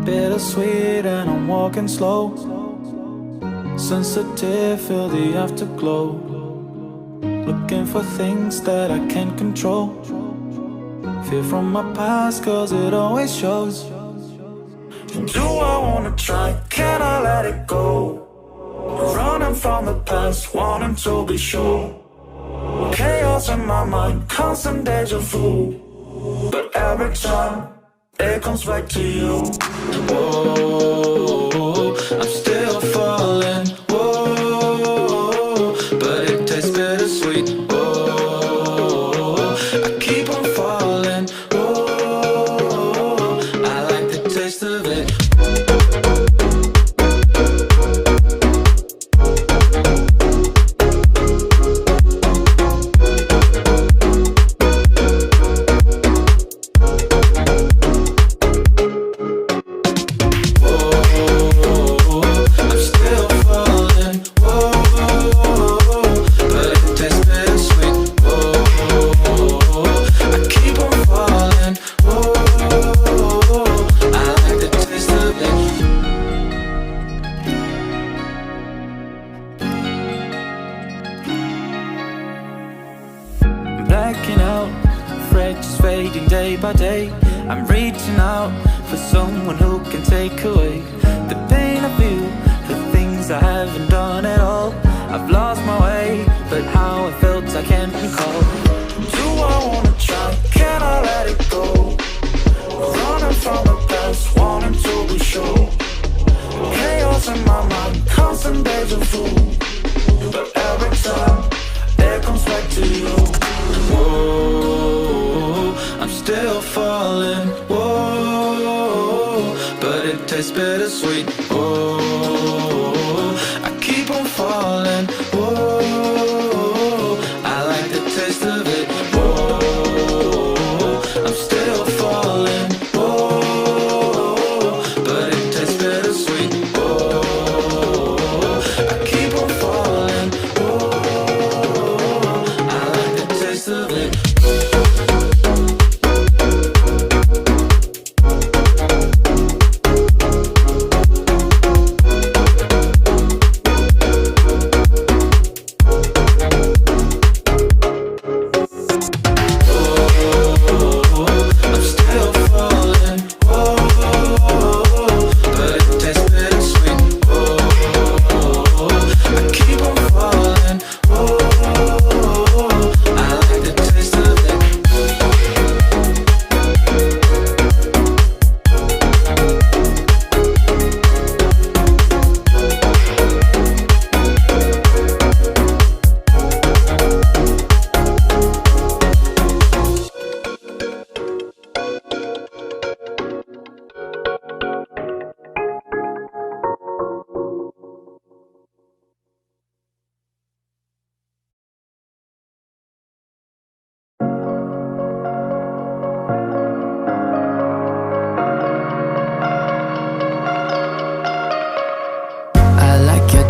Bittersweet and I'm walking slow. Sensitive, feel the afterglow. Looking for things that I can't control. Fear from my past cause it always shows. Do I wanna try? Can I let it go? Running from the past, wanting to be sure. Chaos in my mind, constant deja vu. But every time, it comes back to you. Whoa, I'm still falling. Whoa, but it tastes bittersweet. Whoa, I keep on falling. Whoa, I like the taste of it. Blacking out, afraid just fading day by day. I'm reaching out for someone who can take away the pain I feel, the things I haven't done at all. I've lost my way, but how I felt I can't recall. Do I wanna try? Can I let it go? Running from the past, wanting to be sure. Chaos in my mind, constant deja vu. But every time, it comes back to you. Whoa, I'm still falling. Whoa, but it tastes bittersweet. Whoa, I keep on falling. Whoa, I like the taste of it. Whoa, I'm still falling. Whoa, but it tastes bittersweet. Whoa, I keep on falling. Whoa, I like the taste of it.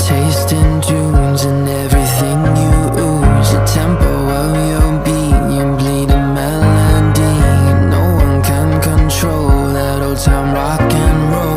Taste in tunes and everything you ooze. The tempo of your beat, you bleed a melody. No one can control that old time rock and roll.